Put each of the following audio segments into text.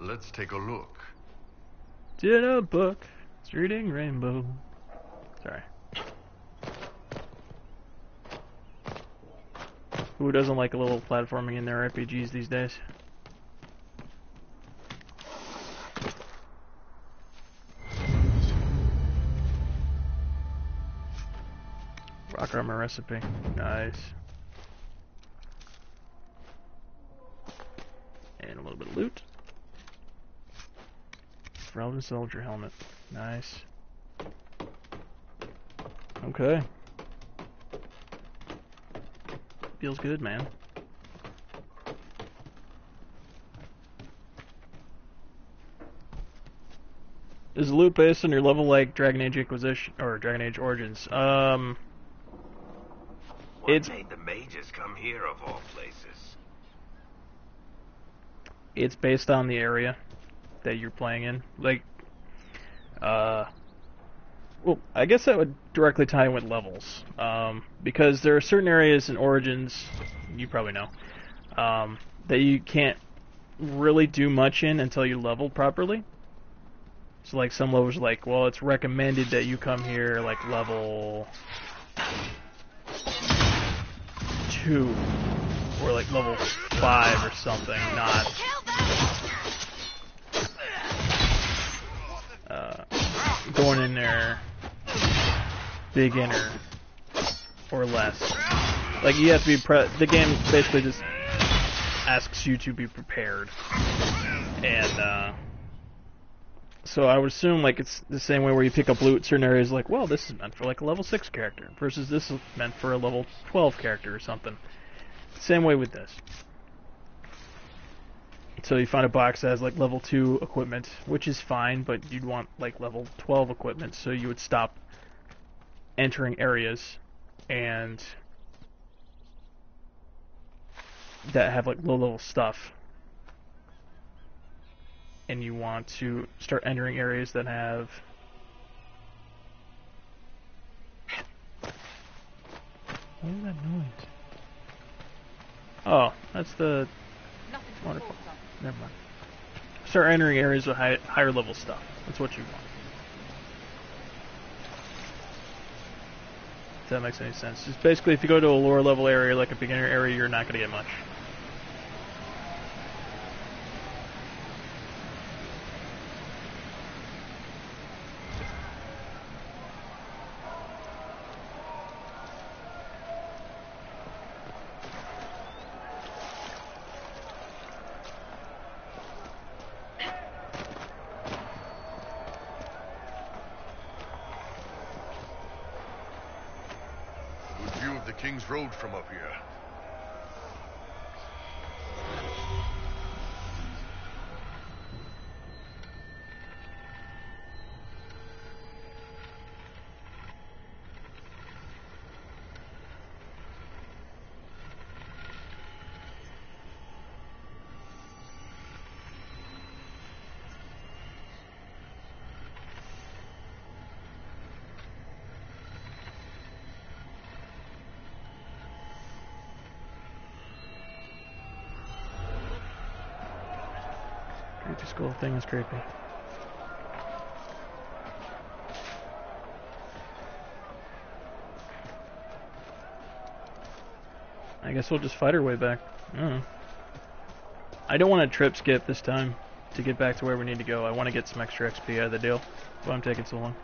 Let's take a look. Did a book, it's reading rainbow. Sorry. Who doesn't like a little platforming in their RPGs these days? Rock armor recipe. Nice. And a little bit of loot. Relevant soldier helmet. Nice. Okay. Feels good, man. Is loot based on your level like Dragon Age Inquisition or Dragon Age Origins? What made the mages come here of all places? It's based on the area that you're playing in. Like, well, I guess that would directly tie in with levels, because there are certain areas in Origins, you probably know, that you can't really do much in until you level properly. So, like, some levels are like, well, it's recommended that you come here, like, level 2, or, like, level 5 or something, not... going in there beginner or less. Like, you have to be the game basically just asks you to be prepared. And so I would assume like it's the same way where you pick up loot in certain areas, like, well, this is meant for like a level 6 character versus this is meant for a level 12 character or something. Same way with this. So you find a box that has like level 2 equipment, which is fine, but you'd want like level 12 equipment, so you would stop entering areas and that have like low level stuff, and you want to start entering areas that have what is that noise? Oh, that's the wonderful. Never mind. Start entering areas with higher level stuff. That's what you want. If that makes any sense. Just basically, if you go to a lower level area, like a beginner area, you're not going to get much. King's Road from up here. This cool thing is creepy. I guess we'll just fight our way back. I don't want to trip skip this time to get back to where we need to go. I want to get some extra XP out of the deal. That's why I'm taking so long.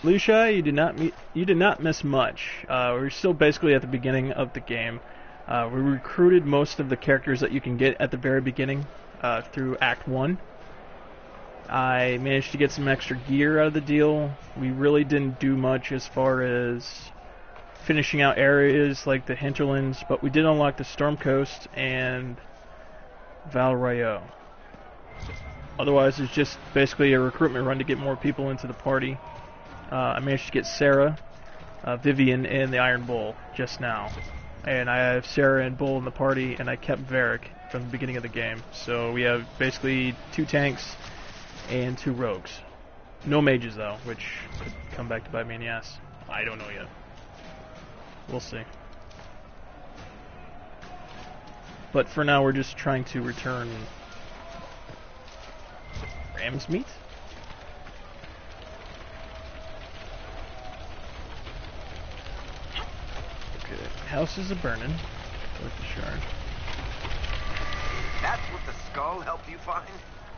Lucia, you did not miss much. We're still basically at the beginning of the game. We recruited most of the characters that you can get at the very beginning through Act 1. I managed to get some extra gear out of the deal. We really didn't do much as far as finishing out areas like the hinterlands, but we did unlock the Storm Coast and Val Royeaux. Otherwise, it's just basically a recruitment run to get more people into the party. I managed to get Sarah, Vivian, and the Iron Bull just now. And I have Sarah and Bull in the party, and I kept Varric from the beginning of the game. So we have basically 2 tanks and 2 rogues. No mages, though, which could come back to bite me in the ass. I don't know yet. We'll see. But for now, we're just trying to return ram's meat? Okay, houses are burning. With the shard. That's what the skull helped you find?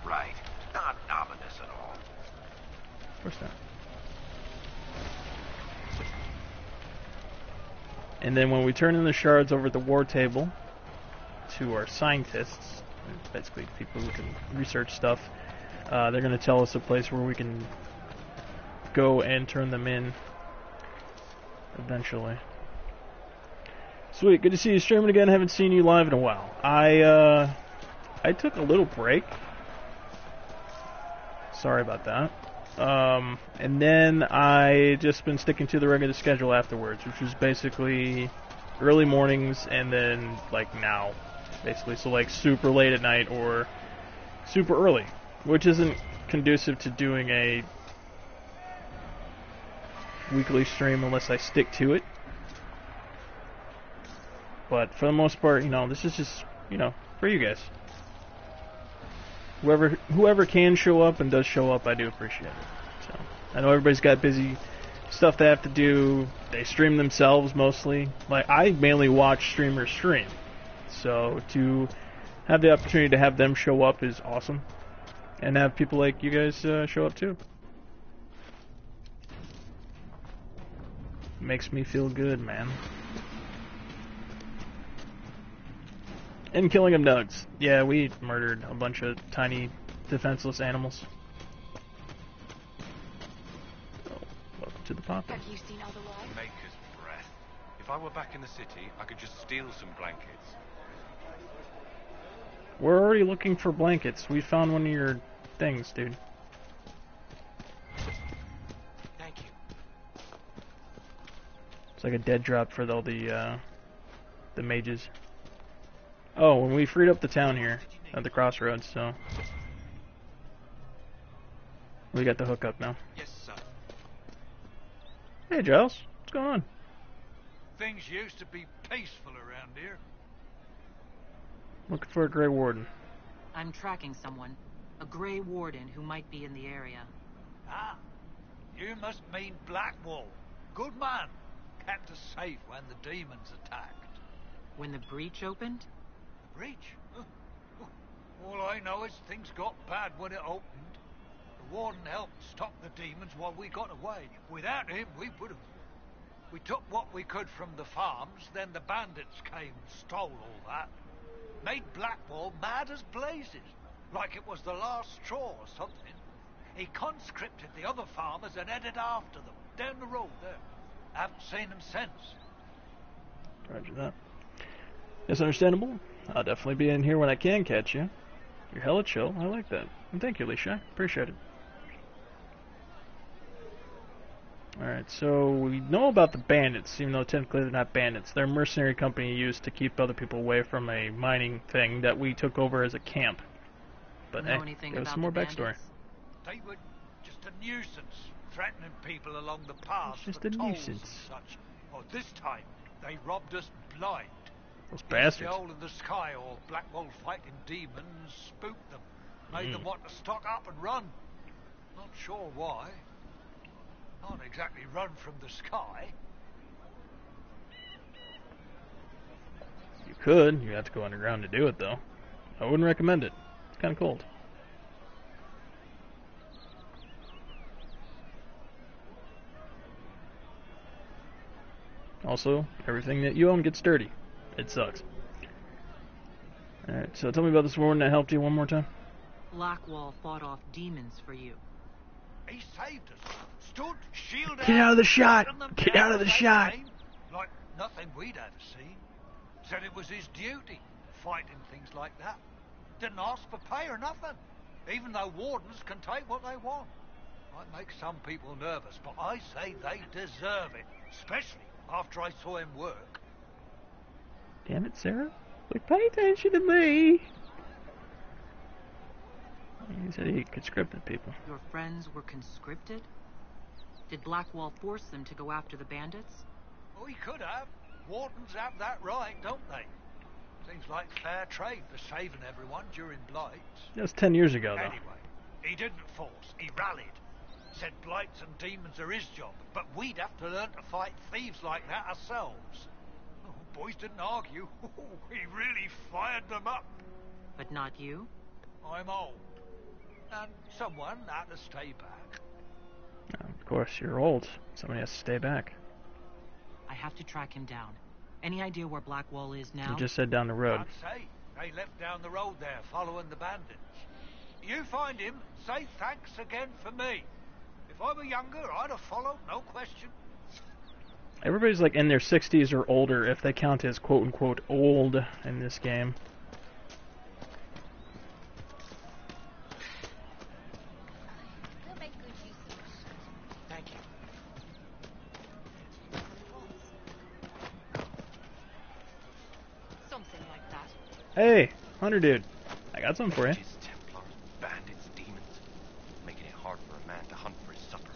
Right. Not ominous at all. Of course not. And then when we turn in the shards over at the war table to our scientists, basically people who can research stuff, they're going to tell us a place where we can go and turn them in eventually. Sweet, good to see you streaming again. Haven't seen you live in a while. I took a little break. Sorry about that. And then I just been sticking to the regular schedule afterwards, which was basically early mornings and then like now, basically. So like super late at night or super early, which isn't conducive to doing a weekly stream unless I stick to it. But for the most part, you know, this is just, you know, for you guys. Whoever can show up and does show up, I do appreciate it. So I know everybody's got busy stuff they have to do. They stream themselves mostly. Like, I mainly watch streamers stream. So to have the opportunity to have them show up is awesome. And have people like you guys show up too. Makes me feel good, man. And killing them nugs. Yeah, we murdered a bunch of tiny, defenseless animals. Oh, welcome to the pop. Have you seen otherwise? Maker's breath. If I were back in the city, I could just steal some blankets. We're already looking for blankets. We found one of your things, dude. Thank you. It's like a dead drop for all the mages. Oh, and we freed up the town here at the crossroads, so we got the hookup now. Yes, sir. Hey, Giles, what's going on? Things used to be peaceful around here. Looking for a Grey Warden. I'm tracking someone. A Grey Warden who might be in the area. Ah, you must mean Blackwall. Good man. Kept us safe when the demons attacked. When the breach opened? Breach? All I know is things got bad when it opened. The warden helped stop the demons while we got away. Without him, we would have... We took what we could from the farms, then the bandits came and stole all that. Made Blackwall mad as blazes, like it was the last straw or something. He conscripted the other farmers and headed after them, down the road there. Haven't seen him since. Roger that. It's understandable. I'll definitely be in here when I can catch you. You're hella chill. I like that. And thank you, Alicia. Appreciate it. Alright, so we know about the bandits, even though technically they're not bandits. They're a mercenary company used to keep other people away from a mining thing that we took over as a camp. But hey, give us some more backstory. They were just a nuisance, threatening people along the paths Just for a tolls nuisance. and such. Well, this time, they robbed us blind. Those The bastards. hole in the sky or Blackwall fighting demons spooked them. Made them want to stock up and run. Not sure why. Can't exactly run from the sky. You could. You have to go underground to do it, though. I wouldn't recommend it. It's kind of cold. Also, everything that you own gets dirty. It sucks. Alright, so tell me about this warden that helped you one more time. Blackwall fought off demons for you. He saved us. Stood, shielded. Get out of the shot! shutting them Get down out of the as they shot! came, like nothing we'd ever seen. Said it was his duty, fighting things like that. Didn't ask for pay or nothing. Even though wardens can take what they want. Might make some people nervous, but I say they deserve it. Especially after I saw him work. Damn it, Sarah. Like, pay attention to me! He said he conscripted people. Your friends were conscripted? Did Blackwall force them to go after the bandits? Oh, he could have. Wardens have that right, don't they? Seems like fair trade for saving everyone during blights. That was 10 years ago, though. Anyway, he didn't force, he rallied. Said blights and demons are his job, but we'd have to learn to fight thieves like that ourselves. Oh, boys didn't argue. He really fired them up. But not you? I'm old, and someone had to stay back. Of course, you're old. Somebody has to stay back. I have to track him down. Any idea where Blackwall is now? You just said down the road. Can't say. They left down the road there, following the bandits. You find him, say thanks again for me. If I were younger, I'd have followed, no question. Everybody's like in their 60s or older if they count as quote-unquote old in this game. Thank you. Something like that. Hey, Hunter dude. I got something for you. Witches, Templars, bandits, demons. Making it hard for a man to hunt for his supper.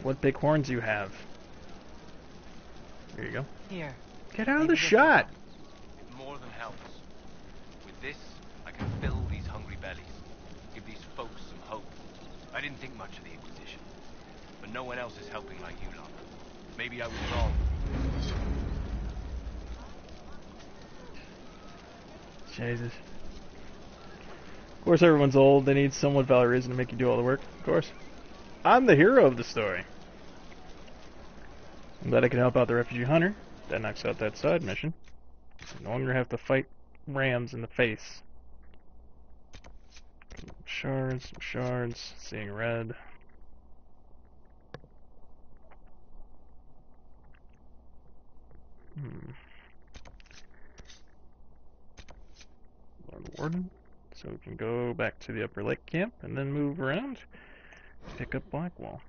What big horns you have. There you go. Here. Get out of the Maybe this will shot! help. It more than helps. With this, I can fill these hungry bellies. Give these folks some hope. I didn't think much of the Inquisition. But no one else is helping like you lot. Maybe I was wrong. Jesus. Of course everyone's old. They need someone valid reason to make you do all the work. Of course. I'm the hero of the story. I'm glad I could help out the refugee hunter. That knocks out that side mission. I no longer have to fight rams in the face. Shards, shards, seeing red. Lord Warden. So we can go back to the Upper Lake camp and then move around. Pick up Blackwall.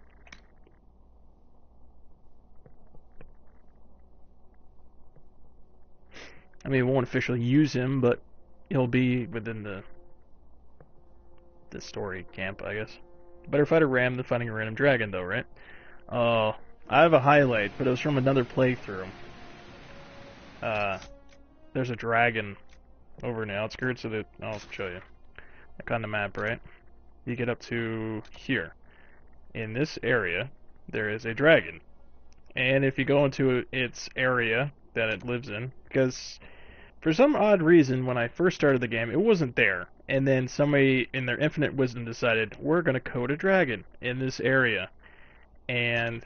I mean, we won't officially use him, but he'll be within the story camp, I guess. Better fight a ram than fighting a random dragon, though, right? I have a highlight, but it was from another playthrough. There's a dragon over in the outskirts of the... I'll show you. Like on the map, right? You get up to here. In this area, there is a dragon. And if you go into its area that it lives in, because for some odd reason, when I first started the game, it wasn't there. And then somebody, in their infinite wisdom, decided, we're going to code a dragon in this area. And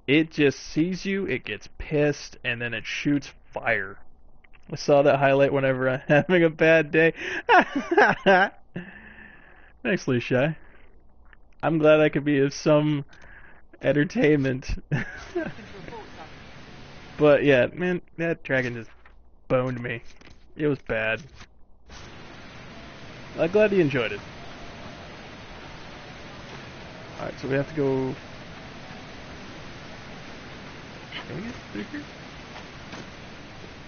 it just sees you, it gets pissed, and then it shoots fire. I saw that highlight whenever I'm having a bad day. Thanks, Lucia. I'm glad I could be of some entertainment. But yeah, man, that dragon just boned me. It was bad. I'm glad he enjoyed it. Alright, so we have to go... Can we get through here?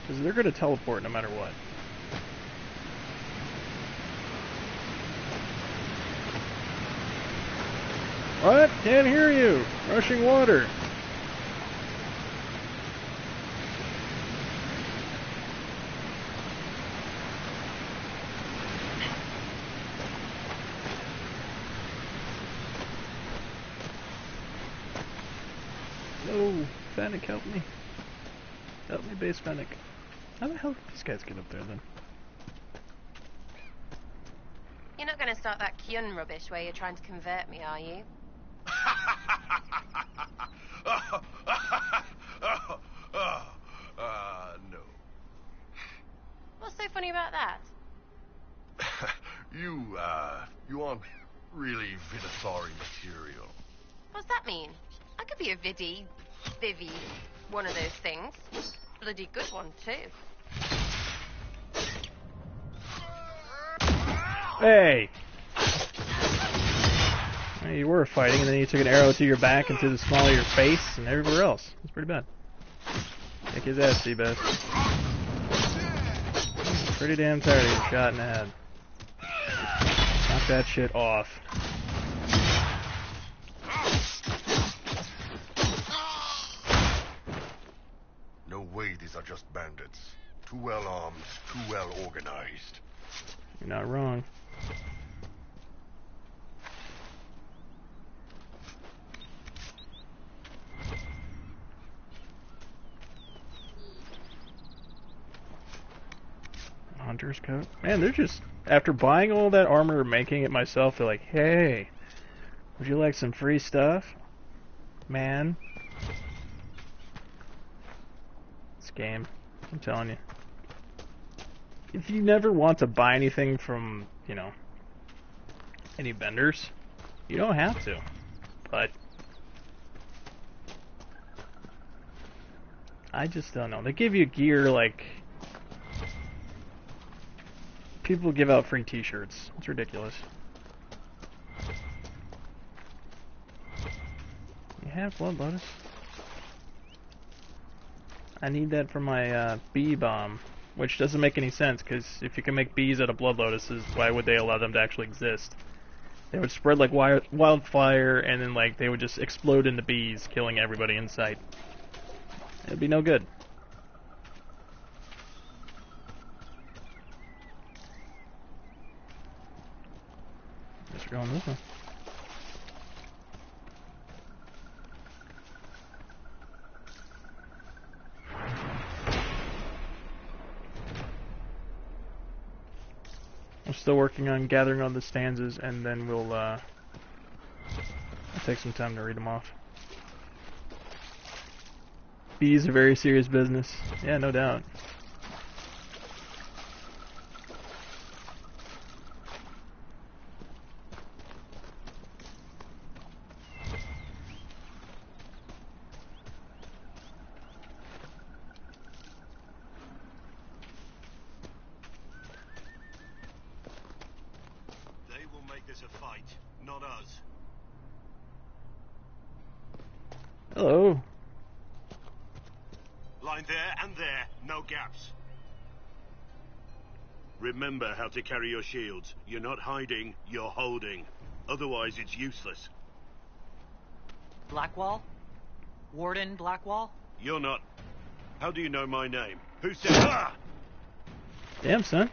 Because they're going to teleport no matter what. What? Can't hear you! Rushing water! No! Fennec, help me. Help me, base Fennec. How the hell did these guys get up there, then? You're not going to start that Kyun rubbish where you're trying to convert me, are you? No. What's so funny about that? You aren't really Vidithari material. What's that mean? I could be a Vivi, one of those things. Bloody good one, too. Hey! Well, you were fighting, and then you took an arrow to your back and to the small of your face and everywhere else. It's pretty bad. Kick his ass, Seabass. Pretty damn tired of getting shot in the head. Knock that shit off. No way these are just bandits. Too well armed, too well organized. You're not wrong. Hunter's coat. Man, they're just, after buying all that armor and making it myself, they're like, hey, would you like some free stuff? Man. This game, I'm telling you. If you never want to buy anything from, you know, any vendors, you don't have to. But I just don't know. They give you gear like people give out free t-shirts. It's ridiculous. You have Blood Lotus? I need that for my bee bomb. Which doesn't make any sense, because if you can make bees out of Blood Lotuses, why would they allow them to actually exist? They would spread like wildfire, and then like they would just explode into bees, killing everybody in sight. It'd be no good. Guess we're going this way. I'm still working on gathering all the stanzas, and then we'll I'll take some time to read them off. Bees are very serious business. Yeah, no doubt. Hello. Line there and there, no gaps. Remember how to carry your shields. You're not hiding, you're holding. Otherwise, it's useless. Blackwall? Warden Blackwall? You're not. How do you know my name? Who said ah? Damn, son.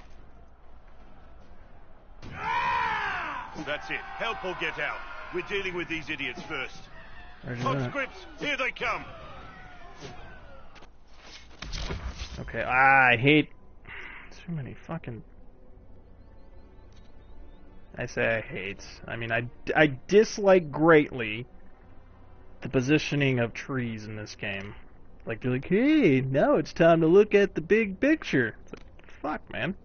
That's it. Help or get out. We're dealing with these idiots first. Conscripts, here they come. Okay, I hate too many fucking. I say I hate. I mean, I dislike greatly the positioning of trees in this game. Like, they're like, hey, now it's time to look at the big picture. It's like, fuck, man.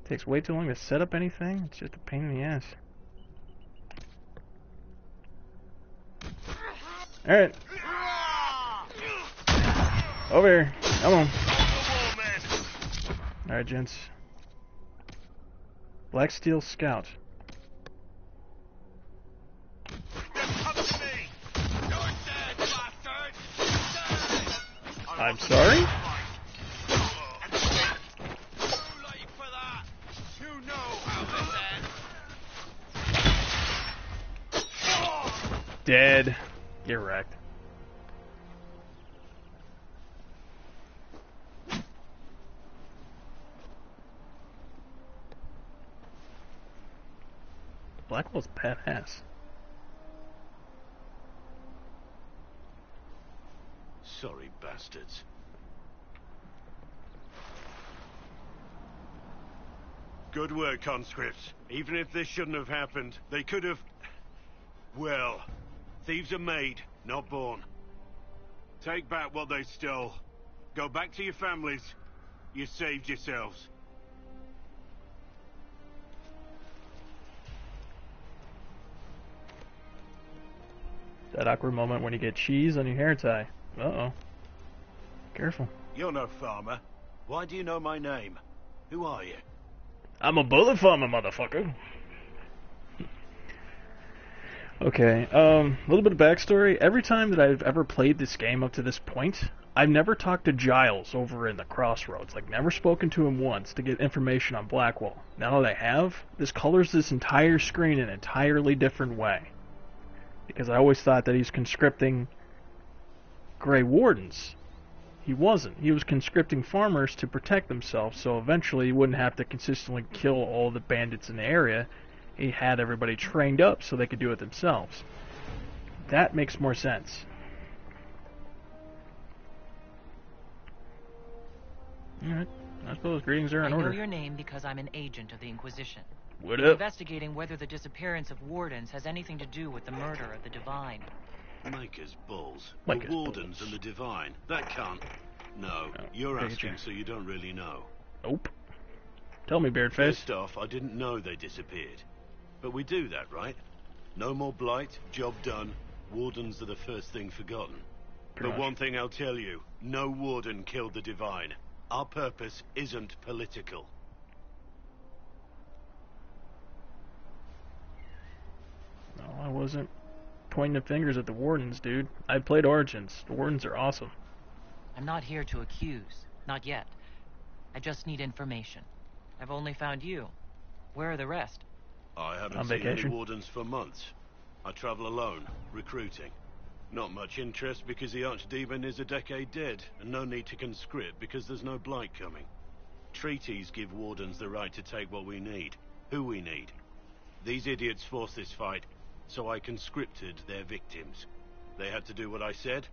It takes way too long to set up anything. It's just a pain in the ass. Alright. Over here. Come on. Alright, gents. Black Steel Scout. I'm sorry? Dead. Get wrecked. Blackwell's badass. Sorry, bastards. Good work, conscripts. Even if this shouldn't have happened, they could have... Well, thieves are made, not born. Take back what they stole. Go back to your families. You saved yourselves. That awkward moment when you get cheese on your hair tie. Uh-oh. Careful. You're no farmer. Why do you know my name? Who are you? I'm a bullet farmer, motherfucker. Okay, a little bit of backstory. Every time that I've ever played this game up to this point, I've never talked to Giles over in the Crossroads, like never spoken to him once to get information on Blackwall. Now that I have, this colors this entire screen in an entirely different way. Because I always thought that he's conscripting Grey Wardens. He wasn't. He was conscripting farmers to protect themselves, so eventually he wouldn't have to consistently kill all the bandits in the area. He had everybody trained up so they could do it themselves. That makes more sense. Alright, I suppose greetings are in order. I know your name because I'm an agent of the Inquisition. What I'm up? investigating whether the disappearance of wardens has anything to do with the murder of the Divine. Maker's balls. Maker's the Wardens balls. and the Divine. That can't... No, you're asking so you don't really know. Nope. Tell me, Beardface. First off, I didn't know they disappeared. But we do that, right? No more blight, job done. Wardens are the first thing forgotten. Pretty But much. one thing I'll tell you, no Warden killed the Divine. Our purpose isn't political. No, I wasn't pointing the fingers at the Wardens, dude. I played Origins. The Wardens are awesome. I'm not here to accuse. Not yet. I just need information. I've only found you. Where are the rest? I haven't On seen vacation? any Wardens for months. I travel alone, recruiting. Not much interest because the Archdemon is a decade dead, and no need to conscript because there's no blight coming. Treaties give Wardens the right to take what we need, who we need. These idiots forced this fight, so I conscripted their victims. They had to do what I said,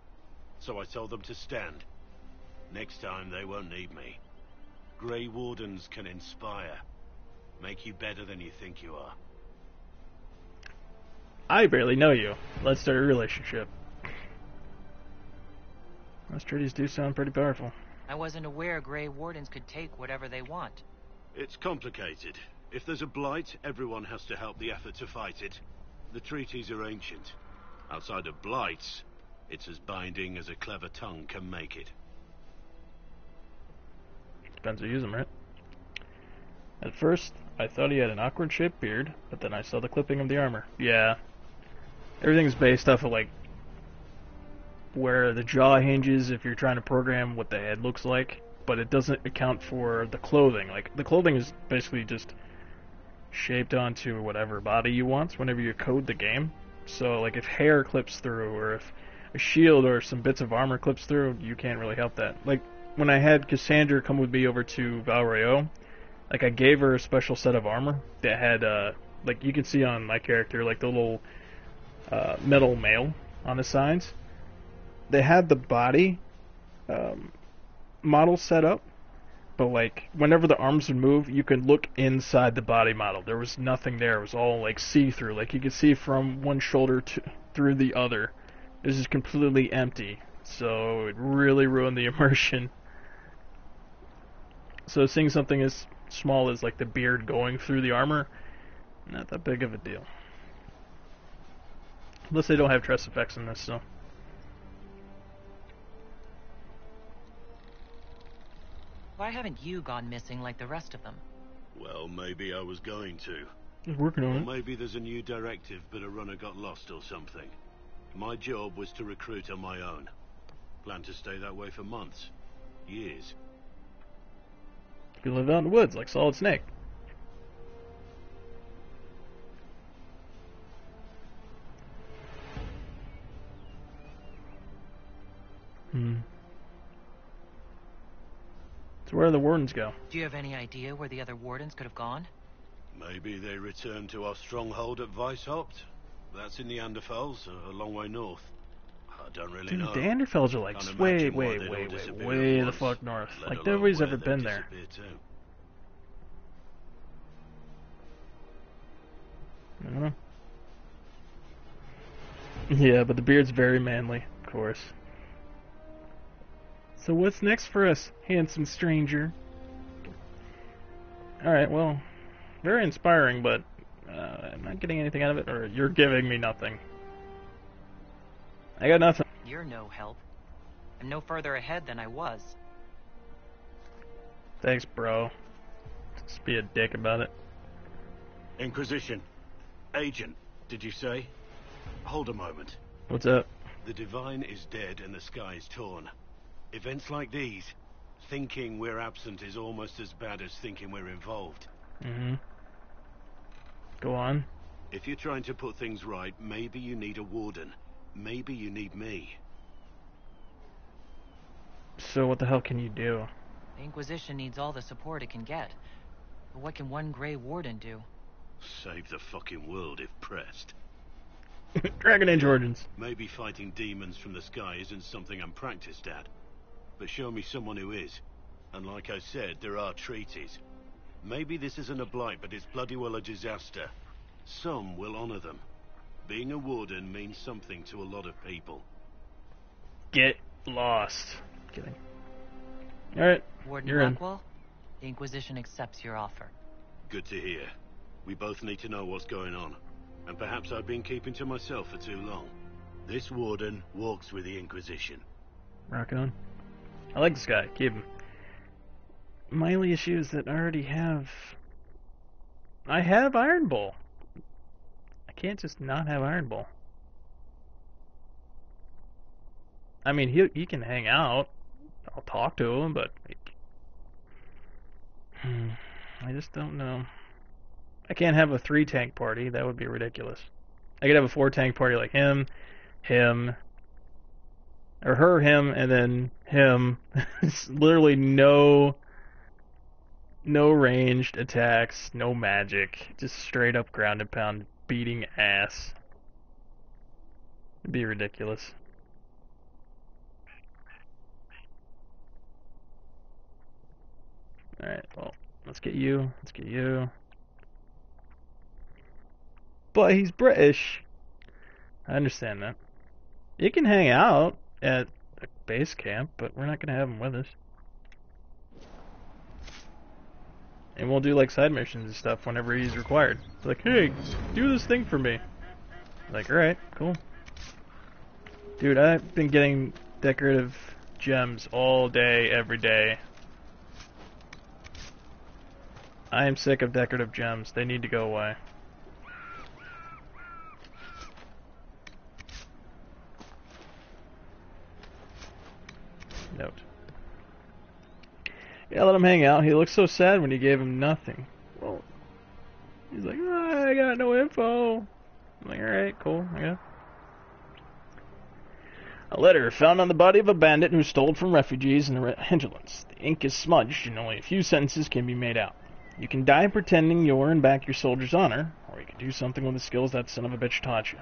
so I told them to stand. Next time they won't need me. Grey Wardens can inspire. Make you better than you think you are. I barely know you. Let's start a relationship. Those treaties do sound pretty powerful. I wasn't aware Grey Wardens could take whatever they want. It's complicated. If there's a blight, everyone has to help the effort to fight it. The treaties are ancient. Outside of blights, it's as binding as a clever tongue can make it. Depends who uses them, right? At first, I thought he had an awkward shaped beard, but then I saw the clipping of the armor. Yeah. Everything's based off of, like, where the jaw hinges if you're trying to program what the head looks like, but it doesn't account for the clothing. Like, the clothing is basically just shaped onto whatever body you want whenever you code the game. So, like, if hair clips through, or if a shield or some bits of armor clips through, you can't really help that. Like, when I had Cassandra come with me over to Valrayo, like, I gave her a special set of armor that had, like, you can see on my character, like, the little metal mail on the sides. They had the body model set up, but, like, whenever the arms would move, you could look inside the body model. There was nothing there. It was all, like, see-through. Like, you could see from one shoulder through the other. It was just completely empty. So it really ruined the immersion. So seeing something as small as, like, the beard going through the armor, not that big of a deal. Unless they don't have dress effects in this, so. Why haven't you gone missing like the rest of them? Well, maybe I was going to. Just working on Or it. maybe there's a new directive, but a runner got lost or something. My job was to recruit on my own. Plan to stay that way for months. Years. You live out in the woods like Solid Snake. So where do the Wardens go? Do you have any idea where the other Wardens could have gone? Maybe they returned to our stronghold at Weishaupt. That's in the Anderfels, a long way north. I don't really Dude, know. the Anderfels are like Can't way imagine why they'd all disappear way at the once, fuck north. let Like alone nobody's where ever they'd been there. disappear to. I don't know. Yeah, but the beard's very manly, of course. So what's next for us, handsome stranger? Alright, well, very inspiring, but I'm not getting anything out of it, or you're giving me nothing. I got nothing. You're no help. I'm no further ahead than I was. Thanks, bro. Just be a dick about it. Inquisition. Agent, did you say? Hold a moment. What's up? The Divine is dead and the sky is torn. Events like these, thinking we're absent is almost as bad as thinking we're involved. Mm-hmm. Go on. If you're trying to put things right, maybe you need a warden. Maybe you need me. So what the hell can you do? The Inquisition needs all the support it can get. But what can one Grey Warden do? Save the fucking world if pressed. Dragon Age Origins. Maybe fighting demons from the sky isn't something I'm practiced at. But show me someone who is. And like I said, there are treaties. Maybe this isn't a blight, but it's bloody well a disaster. Some will honor them. Being a warden means something to a lot of people. Get lost. Kidding. Alright, Warden you're in. Blackwell, the Inquisition accepts your offer. Good to hear. We both need to know what's going on. And perhaps I've been keeping to myself for too long. This warden walks with the Inquisition. Rock on. I like this guy. Keep him. My only issue is that I already have... I have Iron Bull. I can't just not have Iron Bull. I mean, he can hang out. I'll talk to him, but... I just don't know. I can't have a 3-tank party. That would be ridiculous. I could have a 4-tank party like him, or her, him, and then him. It's literally no ranged attacks, no magic, just straight up ground and pound beating ass. It'd be ridiculous. Alright, well, let's get you. But he's British. I understand that. He can hang out at a base camp, but we're not going to have him with us. And we'll do like side missions and stuff whenever he's required. It's like, hey, do this thing for me. Like, alright, cool. Dude, I've been getting decorative gems all day, every day. I am sick of decorative gems. They need to go away. Note. Yeah, let him hang out. He looks so sad when you gave him nothing. Well, he's like, oh, I got no info. I'm like, alright, cool, yeah. A letter found on the body of a bandit who stole from refugees in the hinterlands. The ink is smudged and only a few sentences can be made out. You can die pretending you'll earn back your soldier's honor, or you can do something with the skills that son of a bitch taught you.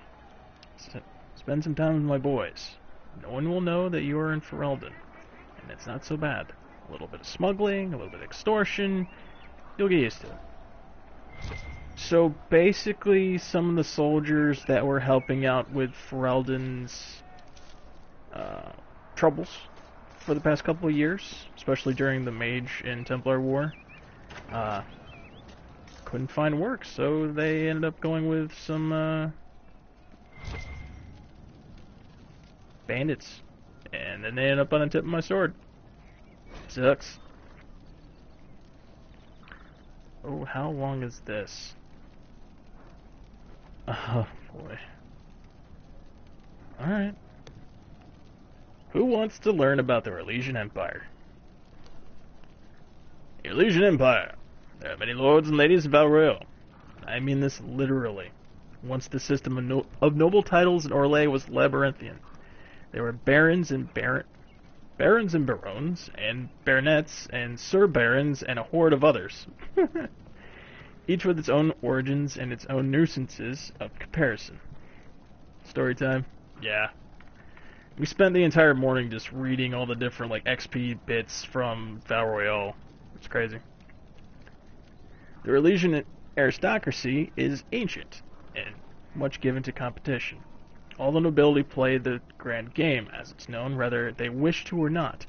Spend some time with my boys. No one will know that you are in Ferelden, and it's not so bad. A little bit of smuggling, a little bit of extortion, you'll get used to it. So basically, some of the soldiers that were helping out with Ferelden's troubles for the past couple of years, especially during the Mage and Templar War, couldn't find work, so they ended up going with some bandits, and then they ended up on the tip of my sword. Sucks. Oh, how long is this? Oh boy. Alright. Who wants to learn about the Orlesian Empire? The Orlesian Empire. There are many lords and ladies of Val Royale. I mean this literally. Once the system of noble titles in Orlais was labyrinthian. There were barons and barons and barons, and baronets, and sir barons, and a horde of others. Each with its own origins and its own nuisances of comparison. Story time? Yeah. We spent the entire morning just reading all the different, like, XP bits from Val Royale. It's crazy. The Orlesian aristocracy is ancient, and much given to competition. All the nobility play the grand game, as it's known, whether they wish to or not.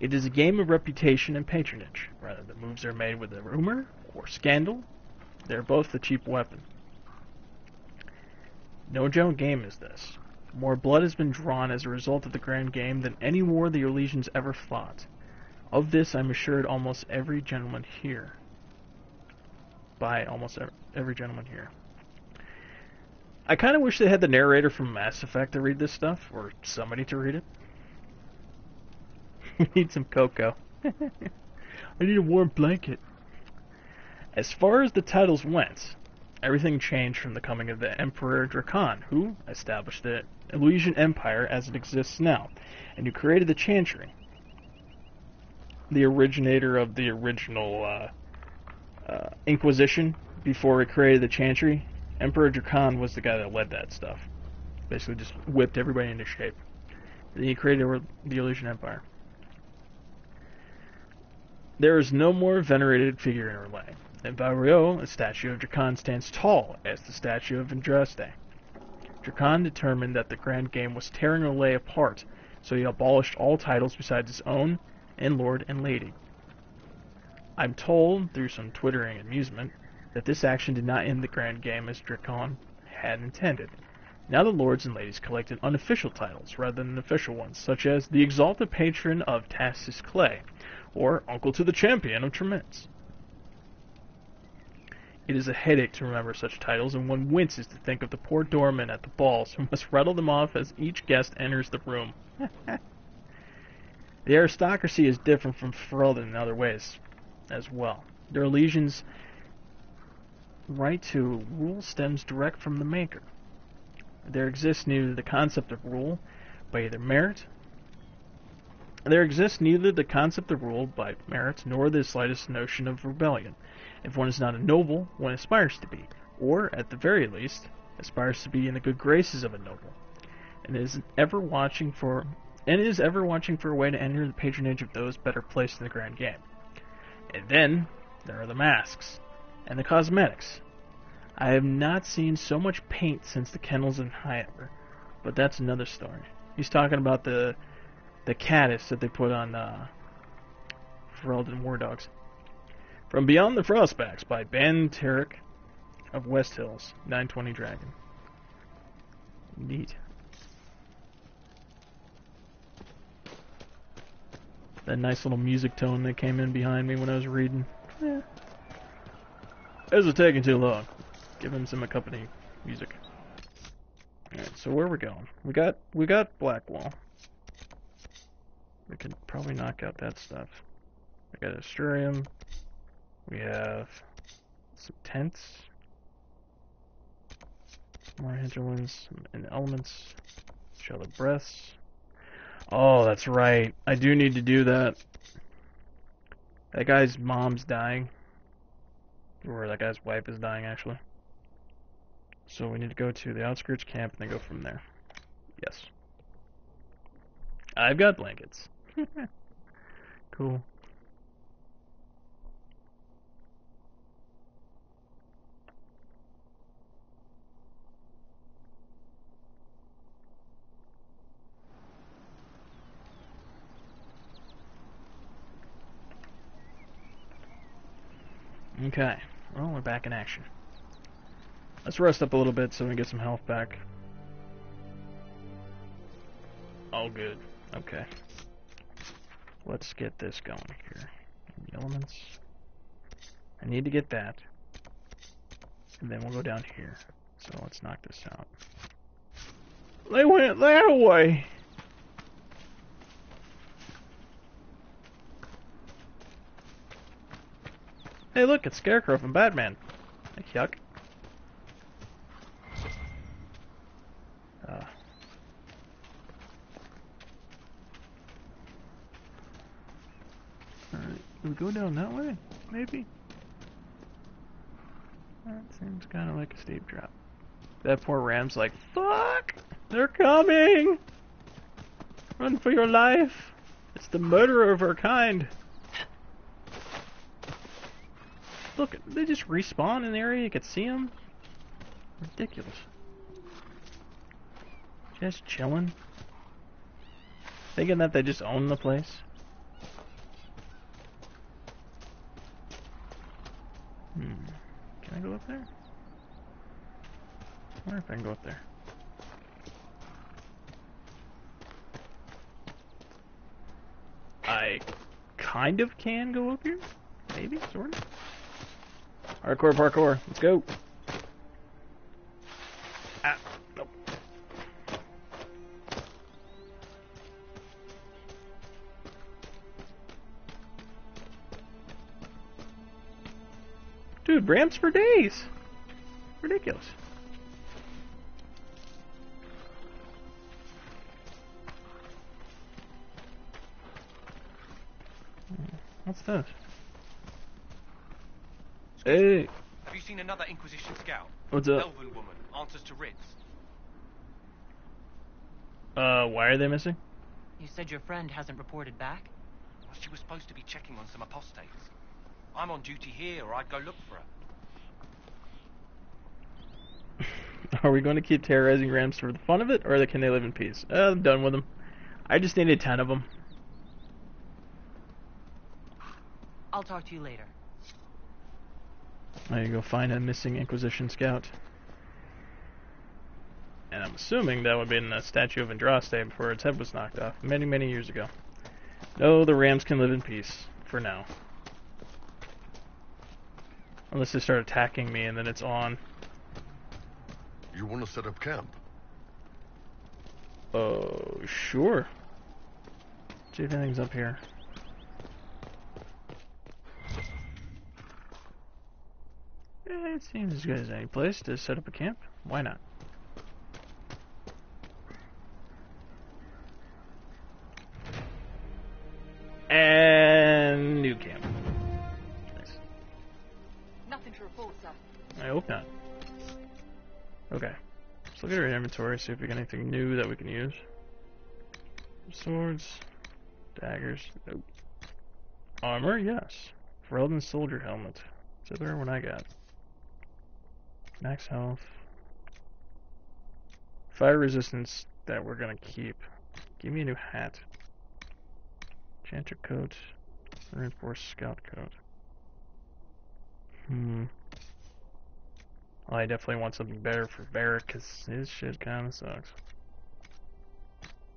It is a game of reputation and patronage. Whether the moves are made with a rumor or scandal, they're both a cheap weapon. No joke game is this. More blood has been drawn as a result of the grand game than any war the Orlesians ever fought. Of this I'm assured almost every gentleman here. By almost every gentleman here. I kind of wish they had the narrator from Mass Effect to read this stuff, or somebody to read it. We need some cocoa. I need a warm blanket. As far as the titles went, everything changed from the coming of the Emperor Drakon, who established the Elysian Empire as it exists now, and who created the Chantry. The originator of the original Inquisition, before he created the Chantry, Emperor Drakon was the guy that led that stuff. Basically just whipped everybody into shape. Then he created the Elysian Empire. There is no more venerated figure in Orlais. In Valrio, a statue of Drakon stands tall as the statue of Andraste. Drakon determined that the Grand Game was tearing Orlais apart, so he abolished all titles besides his own and Lord and Lady. I'm told, through some twittering amusement, that this action did not end the Grand Game as Drakon had intended. Now the Lords and Ladies collected unofficial titles rather than official ones, such as the Exalted Patron of Tassis Clay, or Uncle to the Champion of Tremens. It is a headache to remember such titles, and one winces to think of the poor doorman at the balls who must rattle them off as each guest enters the room. The aristocracy is different from Ferelden in other ways as well. Their Elysians' right to rule stems direct from the Maker. There exists neither the concept of rule by either merit. There exists neither the concept of rule by merit nor the slightest notion of rebellion. If one is not a noble, one aspires to be, or, at the very least, aspires to be in the good graces of a noble, and is ever watching for a way to enter the patronage of those better placed in the Grand Game. And then there are the masks and the cosmetics. I have not seen so much paint since the kennels in Highover, but that's another story. He's talking about the caddis that they put on Ferelden War Dogs. From Beyond the Frostbacks by Ben Tarek of West Hills, 920 Dragon. Neat. That nice little music tone that came in behind me when I was reading. Is it taking too long? Give him some accompanying music. Alright, so where are we going? We got Blackwall. We can probably knock out that stuff. We got Asturium. We have some tents. More hinterlands and elements. Shallow breaths. Oh, that's right. I do need to do that. That guy's mom's dying. Or that guy's wife is dying, actually. So we need to go to the outskirts camp and then go from there. Yes. I've got blankets. Cool. Okay, well, we're back in action. Let's rest up a little bit so we can get some health back. All good. Okay. Let's get this going here. The elements. I need to get that. And then we'll go down here. So let's knock this out. They went that way! Hey, look, it's Scarecrow from Batman. Yuck. Alright, we go down that way? Maybe? That seems kind of like a steep drop. That poor ram's like, fuck! They're coming! Run for your life! It's the murderer of her kind! Look, they just respawn in the area, you can see them. Ridiculous. Just chilling. Thinking that they just own the place. Can I go up there? I wonder if I can go up there. I kind of can go up here? Maybe, sort of. Hardcore parkour, let's go. Ah, nope. Dude, ramps for days. Ridiculous. What's this? Hey. Have you seen another Inquisition scout? What's up? Elven woman, answers to writs. Why are they missing? You said your friend hasn't reported back? Well, she was supposed to be checking on some apostates. I'm on duty here, or I'd go look for her. Are we going to keep terrorizing ramps for the fun of it, or can they live in peace? I'm done with them. I just needed 10 of them. I'll talk to you later. There you go, find a missing Inquisition scout. And I'm assuming that would have been a statue of Andraste before its head was knocked off many, many years ago. No, the rams can live in peace, for now. Unless they start attacking me and then it's on. You want to set up camp? Oh, sure. See if anything's up here. It seems as good as any place to set up a camp. Why not? And new camp. Nice. Nothing to report, sir. I hope not. Okay. Let's look at our inventory, see if we got anything new that we can use. Swords. Daggers. Nope. Armor, yes. Ferelden soldier helmet. What's the other one I got? Max health. Fire resistance that we're gonna keep. Give me a new hat. Enchanter coat. Reinforced scout coat. Well, I definitely want something better for Varric, because his shit kinda sucks.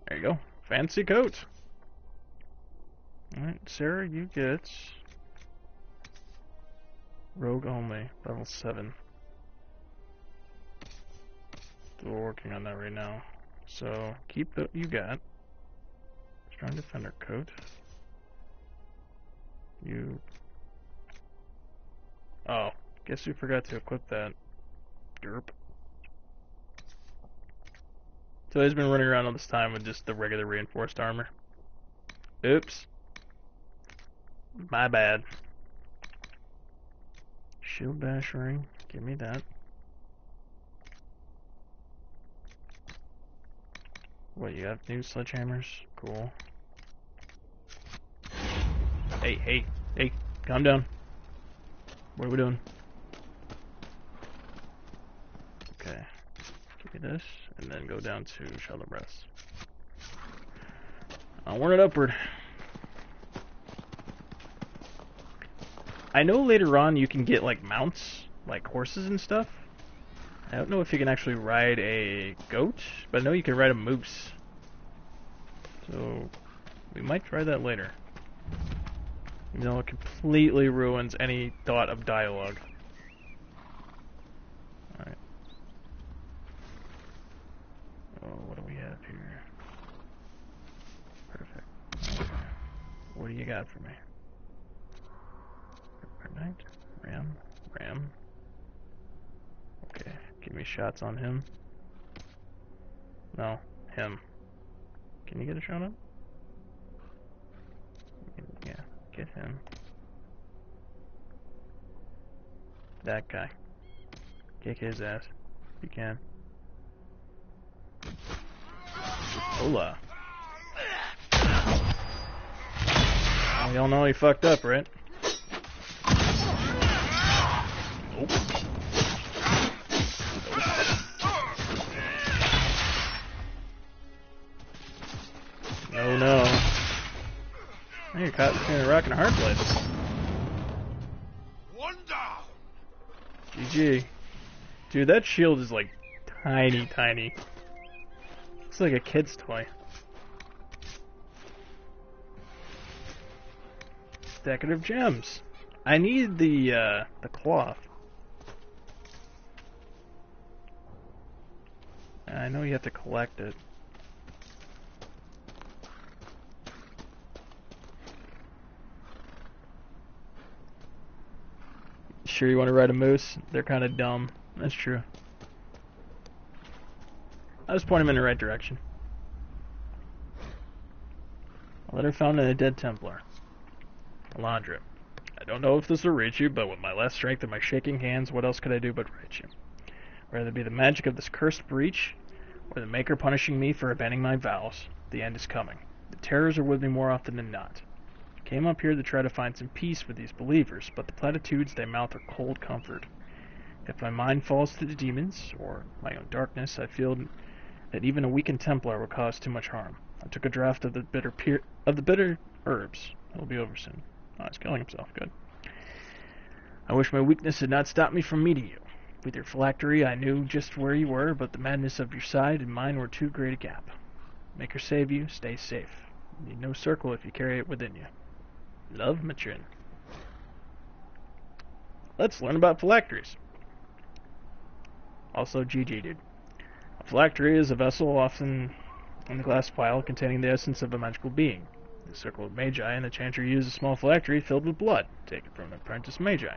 There you go. Fancy coat! Alright, Sarah, you get... Rogue only, level 7. Still working on that right now. So, keep what you got. Strong defender coat. You... Oh, guess we forgot to equip that. Derp. So he's been running around all this time with just the regular reinforced armor. Oops. My bad. Shield bash ring. Give me that. What, you have new sledgehammers? Cool. Hey, calm down. What are we doing? Okay. Give me this, and then go down to Shallow Breaths. Onward and upward. I know later on you can get, like, mounts, like horses and stuff. I don't know if you can actually ride a goat, but I know you can ride a moose. So, we might try that later. Even though it completely ruins any thought of dialogue. Alright. Oh, what do we have here? Perfect. Okay. What do you got for me? Knight? Ram. Okay, give me shots on him. No, him. Can you get a shot on? Yeah, get him. That guy. Kick his ass. If you can. Hola. Well, y'all know he fucked up, right? Nope. No. Now you're caught between a rock and a hard place. One down. GG. Dude, that shield is like tiny. Looks like a kid's toy. Decorative gems. I need the cloth. I know you have to collect it. sure you want to ride a moose? They're kind of dumb. That's true. I just point him in the right direction. A letter found in a dead Templar. Alondra. I don't know if this will reach you, but with my last strength and my shaking hands, what else could I do but write you? Whether it be the magic of this cursed breach, or the Maker punishing me for abandoning my vows, the end is coming. The terrors are with me more often than not. I came up here to try to find some peace with these believers, but the platitudes they mouth are cold comfort. If my mind falls to the demons, or my own darkness, I feel that even a weakened Templar will cause too much harm. I took a draught of the bitter herbs. It'll be over soon. Oh, he's killing himself. Good. I wish my weakness had not stopped me from meeting you. With your phylactery, I knew just where you were, but the madness of your side and mine were too great a gap. Make her save you, stay safe. You need no circle if you carry it within you. Love, Matrin. Let's learn about phylacteries. Also, GG, dude. A phylactery is a vessel, often in the glass vial, containing the essence of a magical being. The circle of magi and the chantry use a small phylactery filled with blood, taken from an apprentice magi.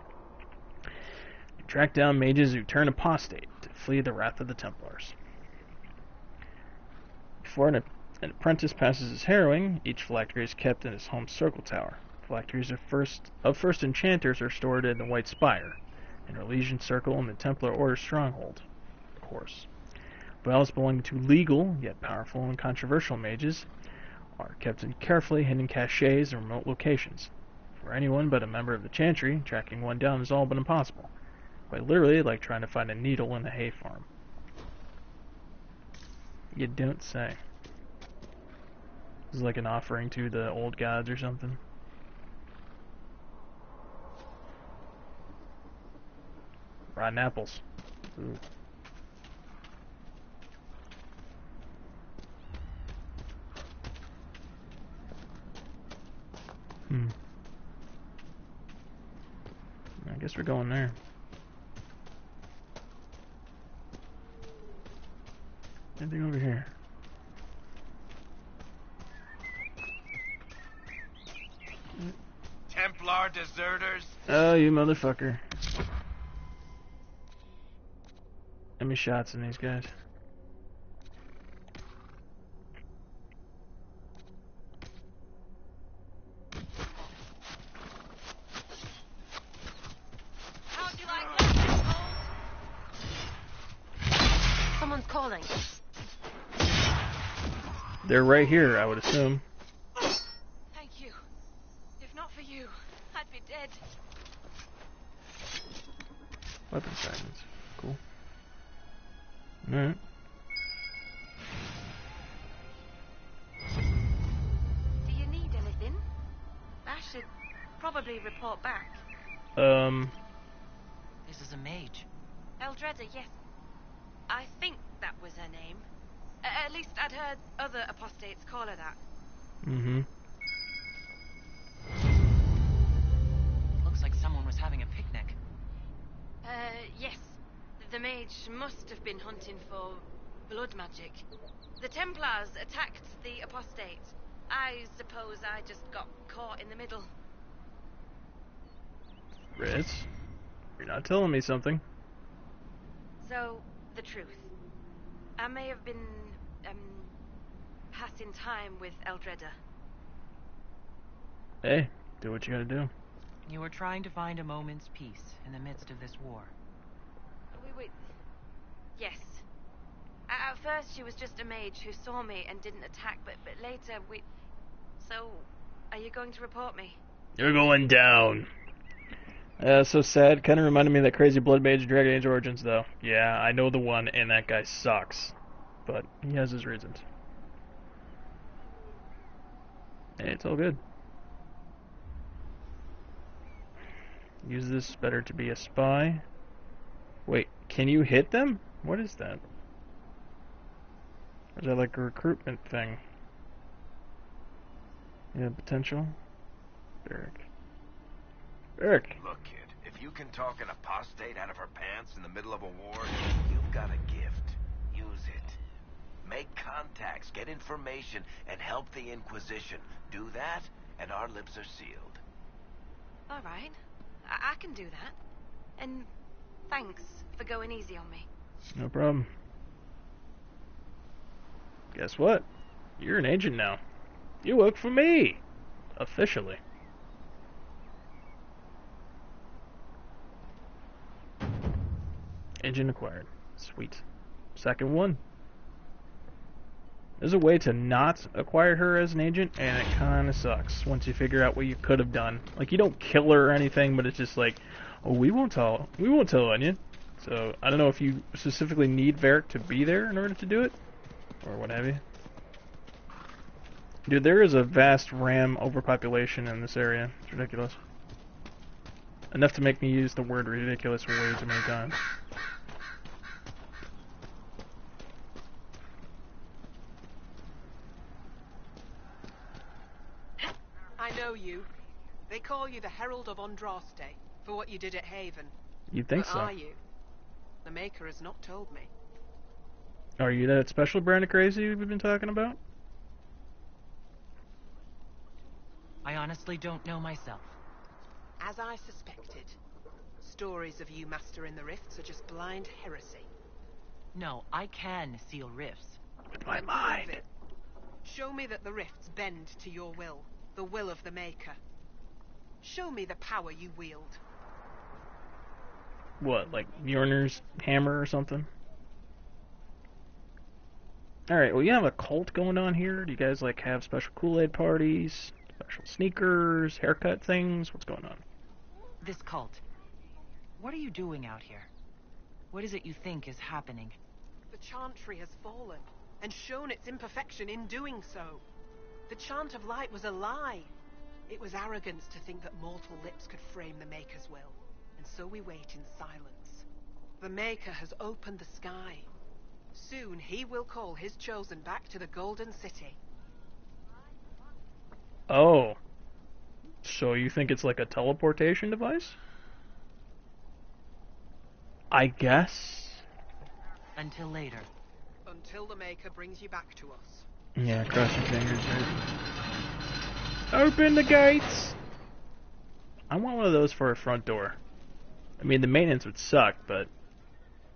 You track down mages who turn apostate to flee the wrath of the Templars. Before an apprentice passes his harrowing, each phylactery is kept in his home circle tower. Phylacteries of first enchanters are stored in the White Spire, in our Legion Circle and the Templar Order Stronghold, of course. Vials belonging to legal, yet powerful and controversial mages are kept in carefully hidden caches in remote locations. For anyone but a member of the Chantry, tracking one down is all but impossible. Quite literally, like trying to find a needle in a hay farm. You don't say. This is like an offering to the old gods or something. Rotten apples. Ooh. I guess we're going there. Anything over here? Templar deserters. Oh, you motherfucker. How many shots in these guys? How'd you like that? Someone's calling. They're right here, I would assume. Thank you. If not for you, I'd be dead. Weapon fragments. Cool. Alright. Do you need anything? I should probably report back. This is a mage. Eldreda, yes. I think that was her name. At least I'd heard other apostates call her that. Mm-hmm. Looks like someone was having a picnic. Yes. The mage must have been hunting for blood magic. The Templars attacked the apostate. I suppose I just got caught in the middle. Ritz, you're not telling me something. So, the truth. I may have been, passing time with Eldreda. Hey, do what you gotta do. You were trying to find a moment's peace in the midst of this war. We yes. At first she was just a mage who saw me and didn't attack, but later we... So, are you going to report me? You're going down. So sad. Kind of reminded me of that crazy Blood Mage in Dragon Age Origins, though. Yeah, I know the one, and that guy sucks. But he has his reasons. Hey, it's all good. Use this better to be a spy. Wait, can you hit them? What is that? Or is that like a recruitment thing? Yeah, potential. Barrick. Barrick. Look, kid, if you can talk an apostate out of her pants in the middle of a war, you've got a gift. Use it. Make contacts, get information, and help the Inquisition. Do that, and our lips are sealed. All right. I can do that. And thanks for going easy on me. No problem. Guess what? You're an agent now. You work for me. Officially. Agent acquired. Sweet. Second one. There's a way to not acquire her as an agent, and it kind of sucks once you figure out what you could have done. Like, you don't kill her or anything, but it's just like, oh, we won't tell on you. So, I don't know if you specifically need Varric to be there in order to do it, or what have you. Dude, there is a vast RAM overpopulation in this area. It's ridiculous. Enough to make me use the word ridiculous way too many times. I know you. They call you the Herald of Andraste for what you did at Haven. You'd think but so. Are you? The Maker has not told me. Are you that special brand of crazy we've been talking about? I honestly don't know myself. As I suspected, stories of you mastering the rifts are just blind heresy. No, I can seal rifts. With my Then mind. prove it. Show me that the rifts bend to your will, the will of the Maker. Show me the power you wield. What, like Mjolnir's hammer or something? Alright, well, you have a cult going on here? Do you guys, like, have special Kool-Aid parties? Special sneakers? Haircut things? What's going on? This cult. What are you doing out here? What is it you think is happening? The Chantry has fallen, and shown its imperfection in doing so. The Chant of Light was a lie. It was arrogance to think that mortal lips could frame the Maker's will, and so we wait in silence. The Maker has opened the sky. Soon he will call his chosen back to the Golden City. Oh. So you think it's like a teleportation device? I guess? Until later. Until the Maker brings you back to us. Yeah, cross your fingers, dude. Open the gates! I want one of those for a front door. I mean, the maintenance would suck, but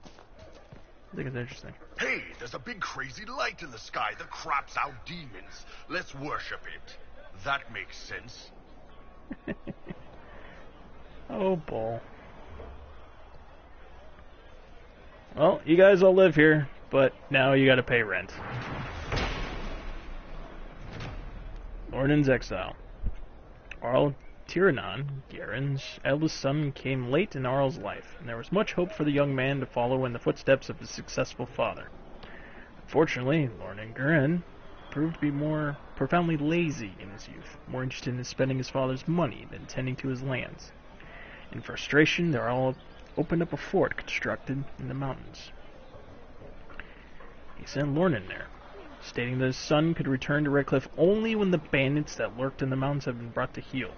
I think it's interesting. Hey, there's a big crazy light in the sky that craps out demons. Let's worship it. That makes sense. Oh, bull. Well, you guys all live here, but now you gotta pay rent. Orden's exile. Arl Tiranon, Garen's eldest son, came late in Arl's life, and there was much hope for the young man to follow in the footsteps of his successful father. Unfortunately, Lorne Garen proved to be more profoundly lazy in his youth, more interested in spending his father's money than tending to his lands. In frustration, they all opened up a fort constructed in the mountains. He sent Lorne there, stating that his son could return to Redcliffe only when the bandits that lurked in the mountains had been brought to heel.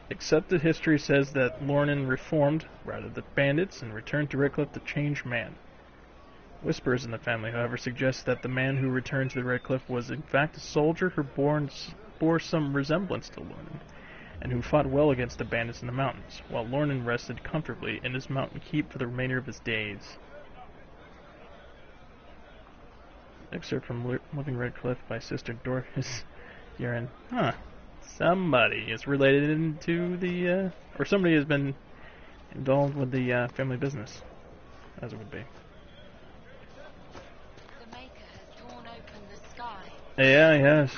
Except that history says that Lorne reformed, rather than bandits, and returned to Redcliffe the changed man. Whispers in the family, however, suggest that the man who returned to the Redcliffe was in fact a soldier who bore some resemblance to Lorne, and who fought well against the bandits in the mountains, while Lorne rested comfortably in his mountain keep for the remainder of his days. Excerpt from Living Redcliffe by Sister Dorcas Guerin. Huh. Somebody is related to the, or somebody has been involved with the family business, as it would be. The Maker has torn open the sky. Yeah, yes.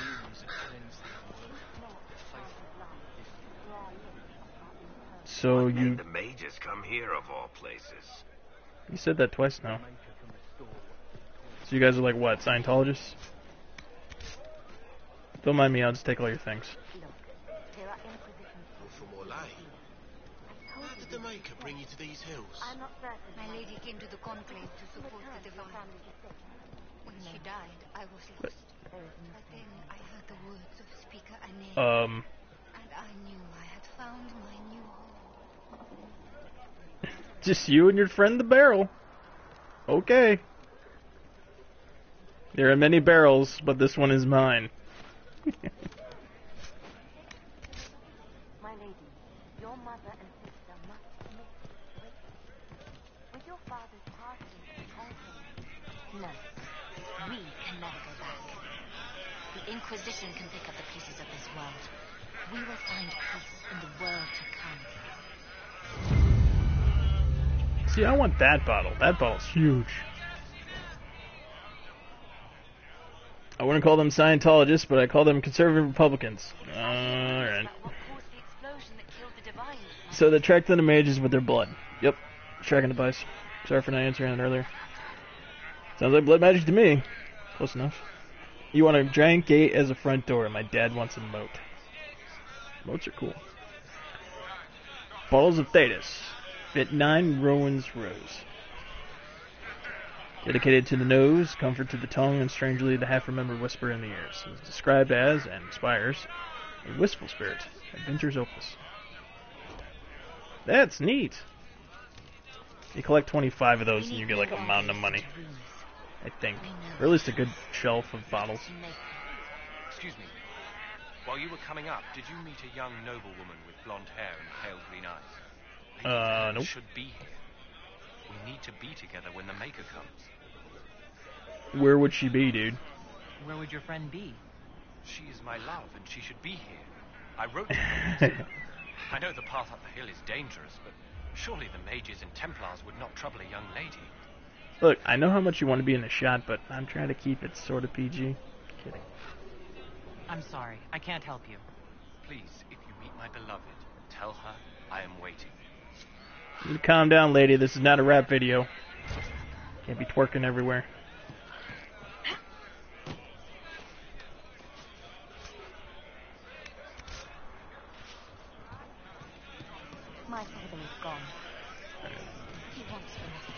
So What you made the mages come here of all places? you said that twice now. So you guys are like what, Scientologists? Don't mind me, I'll just take all your things. For more light. How did the Maker bring you to these hills? My lady came to the conclave to support the divine. When she died, I was lost. But then I heard the words of Speaker Ane. And I knew I had found my new home. Just you and your friend the barrel. Okay. There are many barrels, but this one is mine. My lady, your mother and sister must can never go back. The Inquisition can pick up the pieces of this world. We will find peace in the world to come. See, I want that bottle. That bottle's huge. I wouldn't call them Scientologists, but I call them conservative Republicans. Alright. So they track down the mages with their blood. Yep. Tracking device. Sorry for not answering it earlier. Sounds like blood magic to me. Close enough. You want a giant gate as a front door, and my dad wants a moat. Moats are cool. Bottles of Thetis. Fit 9 Rowan's Rose. Dedicated to the nose, comfort to the tongue, and strangely the half-remembered whisper in the ears. It's described as, and inspires, a wistful spirit. Adventure's opus. That's neat. You collect 25 of those and you get like a mountain of money. I think. Or at least a good shelf of bottles. Excuse me. While you were coming up, did you meet a young noblewoman with blonde hair and pale green eyes? Nope. Should be here. We need to be together when the Maker comes. Where would she be, dude? Where would your friend be? She is my love, and she should be here. I wrote to her. I know the path up the hill is dangerous, but surely the mages and Templars would not trouble a young lady. Look, I know how much you want to be in the shot, but I'm trying to keep it sort of PG. Kidding. I'm sorry, I can't help you. Please, if you meet my beloved, tell her I am waiting. You calm down, lady. This is not a rap video. Can't be twerking everywhere. My father is gone. He wants for nothing.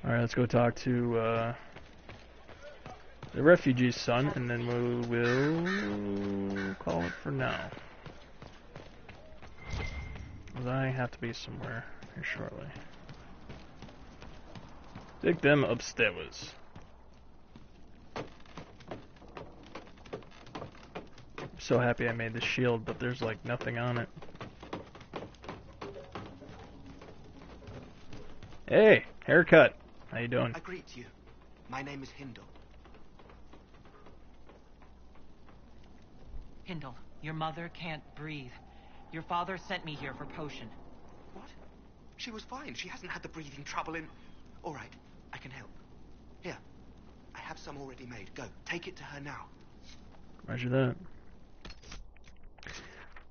Alright, let's go talk to the refugee's son, and then we'll call it for now. Because I have to be somewhere here shortly. Take them upstairs. I'm so happy I made this shield, but there's like nothing on it. Hey, haircut. How you doing? I greet you. My name is Hindle. Hindle, your mother can't breathe. Your father sent me here for potion. What? She was fine. She hasn't had the breathing trouble in... All right, I can help. Here, I have some already made. Go, take it to her now. Roger that.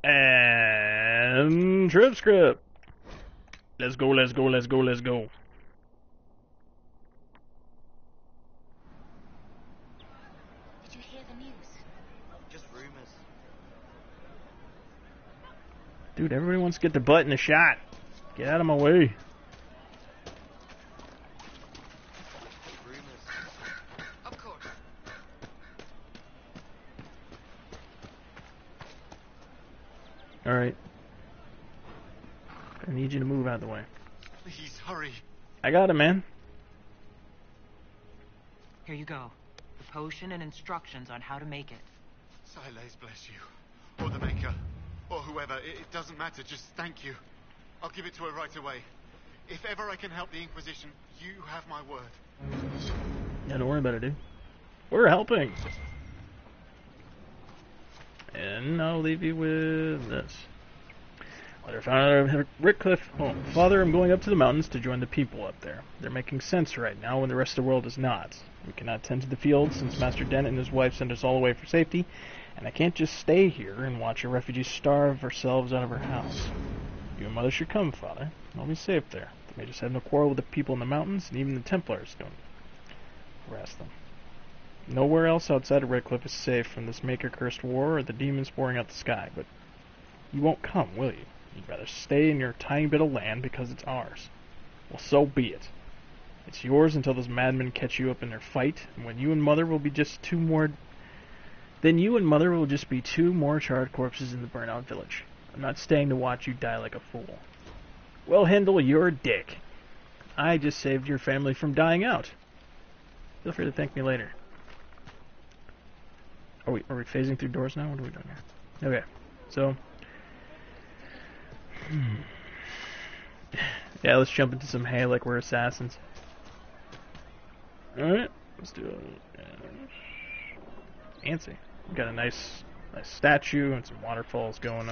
And trip script. Let's go, let's go, let's go, let's go. Did you hear the news? Just rumors. Dude, everybody wants to get their butt in the shot. Get out of my way. Rumors. Of course. Alright. I need you to move out of the way. Please, hurry. I got it, man. Here you go. The potion and instructions on how to make it. Silas bless you. Or the Maker. Or whoever. It doesn't matter. Just thank you. I'll give it to her right away. If ever I can help the Inquisition, you have my word. Yeah, don't worry about it, dude. We're helping. And I'll leave you with this. Letter found out of Rickcliffe home. Father, I'm going up to the mountains to join the people up there. They're making sense right now when the rest of the world is not. We cannot tend to the fields since Master Dent and his wife sent us all away for safety, and I can't just stay here and watch a refugee starve ourselves out of her house. You and Mother should come, Father. I'll be safe there. They may just have no quarrel with the people in the mountains, and even the Templars don't harass them. Nowhere else outside of Redcliffe is safe from this Maker-cursed war or the demons pouring out the sky, but you won't come, will you? You'd rather stay in your tiny bit of land because it's ours. Well, so be it. It's yours until those madmen catch you up in their fight, and when you and Mother will be just two more... Then you and Mother will just be two more charred corpses in the burnout village. I'm not staying to watch you die like a fool. Well, Hindle, you're a dick. I just saved your family from dying out. Feel free to thank me later. Are we phasing through doors now? What are we doing here? Okay, so... Yeah, let's jump into some hay like we're assassins. Alright, let's do it. Fancy. Got a nice statue and some waterfalls going on.